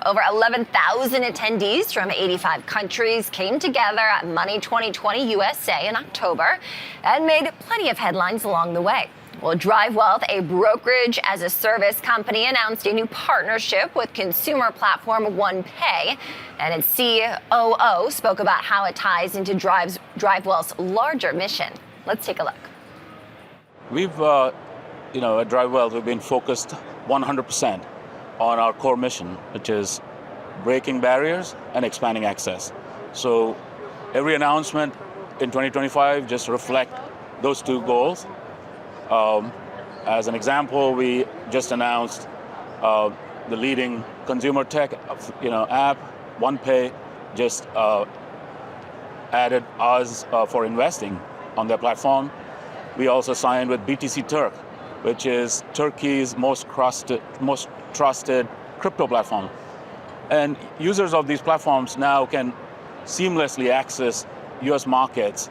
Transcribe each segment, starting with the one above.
Over 11,000 attendees from 85 countries came together at Money 2020 USA in October and made plenty of headlines along the way. Well, DriveWealth, a brokerage-as-a-service company, announced a new partnership with consumer platform OnePay, and its COO spoke about how it ties into DriveWealth's larger mission. Let's take a look. We've, at DriveWealth, we've been focused 100% on our core mission, which is breaking barriers and expanding access. So every announcement in 2025 just reflect those two goals. As an example, we just announced the leading consumer tech, app, OnePay, just added us for investing on their platform. We also signed with BTC Turk, which is Turkey's most trusted crypto platform. And users of these platforms now can seamlessly access US markets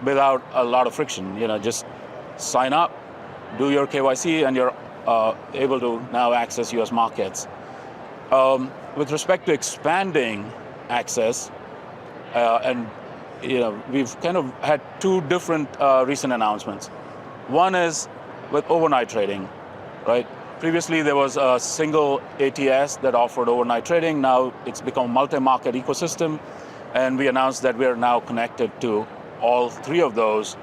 without a lot of friction. Just sign up, do your KYC, and you're able to now access US markets. With respect to expanding access, we've kind of had two different recent announcements. One is with overnight trading, right? Previously, there was a single ATS that offered overnight trading. Now it's become a multi-market ecosystem, and we announced that we are now connected to all three of those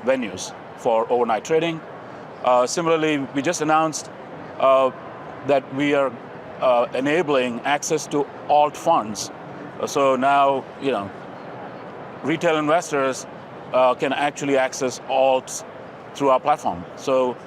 venues for overnight trading. Similarly, we just announced that we are enabling access to alt funds. So now, retail investors can actually access alts through our platform. So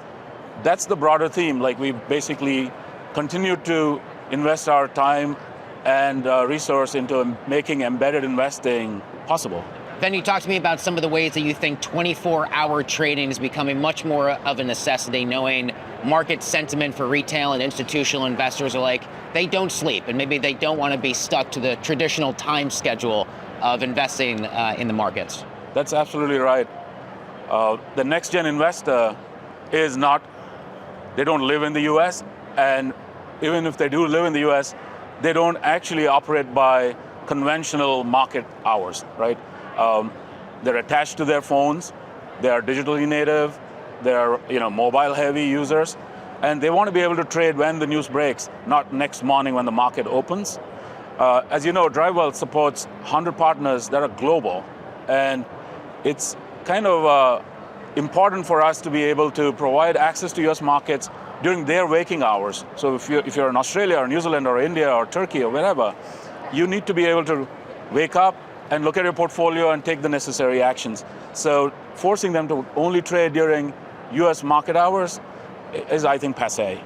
that's the broader theme. Like, we basically continue to invest our time and resource into making embedded investing possible. Then you talked to me about some of the ways that you think 24-hour trading is becoming much more of a necessity, knowing market sentiment for retail and institutional investors are like, they don't sleep, and maybe they don't want to be stuck to the traditional time schedule of investing in the markets. That's absolutely right. The next-gen investor is not, they don't live in the US, and even if they do live in the US, they don't actually operate by conventional market hours, right? They're attached to their phones, they are digitally native, they're mobile-heavy users, and they want to be able to trade when the news breaks, not next morning when the market opens. As you know, DriveWealth supports 100 partners that are global, and it's kind of important for us to be able to provide access to US markets during their waking hours. So if you're in Australia or New Zealand or India or Turkey or wherever, you need to be able to wake up and look at your portfolio and take the necessary actions. So forcing them to only trade during US market hours is, I think, passé.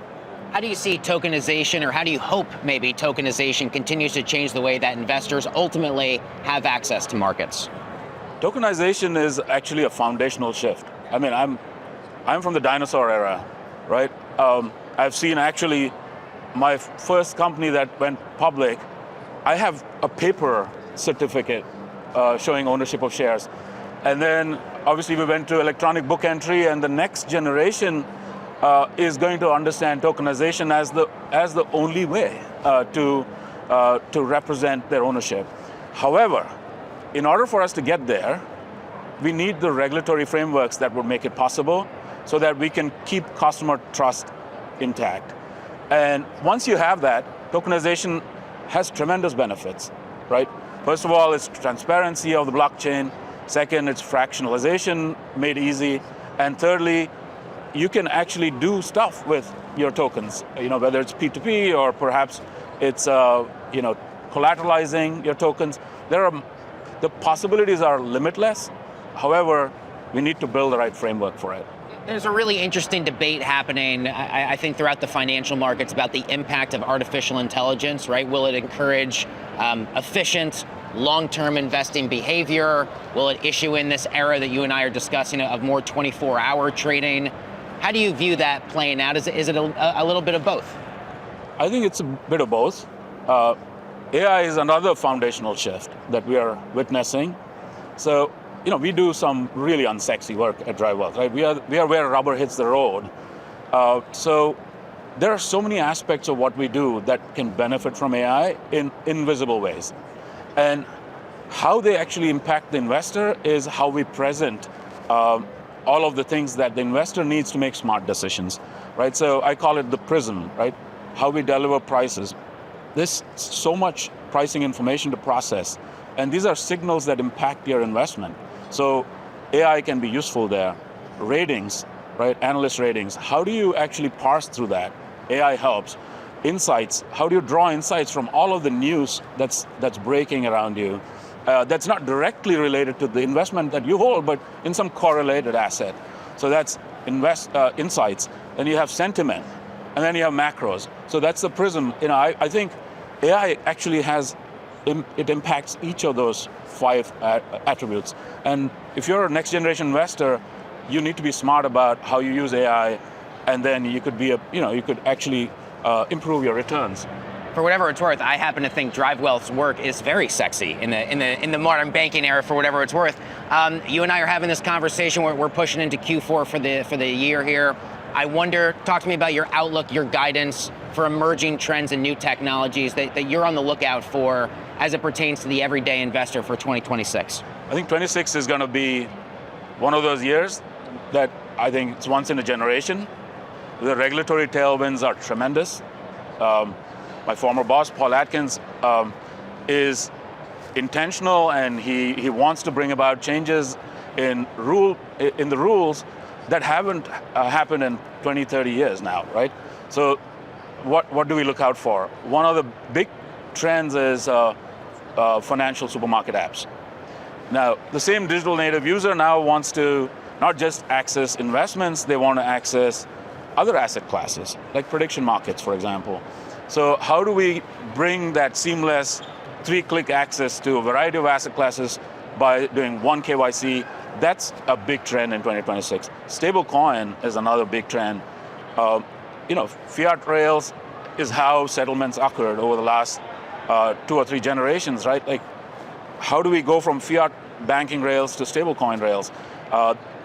How do you see tokenization, or how do you hope maybe tokenization continues to change the way that investors ultimately have access to markets? Tokenization is actually a foundational shift. I mean, I'm from the dinosaur era, right? I've seen actually my first company that went public, I have a paper certificate showing ownership of shares. And then obviously we went to electronic book entry, and the next generation is going to understand tokenization as the only way to represent their ownership. However, in order for us to get there, we need the regulatory frameworks that would make it possible so that we can keep customer trust intact. And once you have that, tokenization has tremendous benefits, right? First of all, it's transparency of the blockchain. Second, it's fractionalization made easy. And thirdly, you can actually do stuff with your tokens, whether it's P2P or perhaps it's collateralizing your tokens. The possibilities are limitless. However, we need to build the right framework for it. There's a really interesting debate happening, I think, throughout the financial markets about the impact of artificial intelligence, right? Will it encourage efficient, long-term investing behavior? Will it issue in this era that you and I are discussing of more 24-hour trading? How do you view that playing out? Is it a little bit of both? I think it's a bit of both. AI is another foundational shift that we are witnessing. So, we do some really unsexy work at DriveWealth, right? We are where rubber hits the road. So there are so many aspects of what we do that can benefit from AI in invisible ways. And how they actually impact the investor is how we present all of the things that the investor needs to make smart decisions, right? So I call it the prism, right? How we deliver prices. There's so much pricing information to process, and these are signals that impact your investment. So AI can be useful there. Ratings, right? Analyst ratings. How do you actually parse through that? AI helps. Insights. How do you draw insights from all of the news that's breaking around you? That's not directly related to the investment that you hold, but in some correlated asset. So that's insights. Then you have sentiment, and then you have macros. So that's the prism. I think AI actually it impacts each of those 5 attributes. And if you're a next generation investor, you need to be smart about how you use AI, and then you could you could actually improve your returns. For whatever it's worth, I happen to think DriveWealth's work is very sexy in the modern banking era. For whatever it's worth, you and I are having this conversation. We're pushing into Q4 for the year here. I wonder, talk to me about your outlook, your guidance for emerging trends and new technologies that you're on the lookout for as it pertains to the everyday investor for 2026. I think 26 is going to be one of those years that I think it's once in a generation. The regulatory tailwinds are tremendous. My former boss, Paul Atkins, is intentional, and he wants to bring about changes in the rules that haven't happened in 20, 30 years now, right? So what do we look out for? One of the big trends is financial supermarket apps. Now, the same digital native user now wants to not just access investments, they want to access other asset classes, like prediction markets, for example. So how do we bring that seamless 3-click access to a variety of asset classes by doing one KYC? That's a big trend in 2026. Stablecoin is another big trend. Fiat rails is how settlements occurred over the last 2 or 3 generations, right? Like, how do we go from fiat banking rails to stablecoin rails?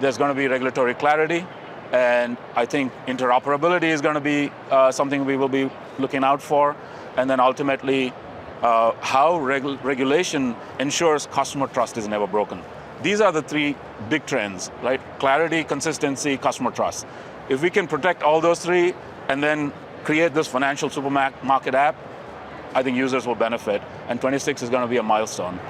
There's going to be regulatory clarity, and I think interoperability is going to be something we will be looking out for. And then ultimately, how regulation ensures customer trust is never broken. These are the 3 big trends, right? Clarity, consistency, customer trust. If we can protect all those 3 and then create this financial supermarket app, I think users will benefit, and 26 is going to be a milestone.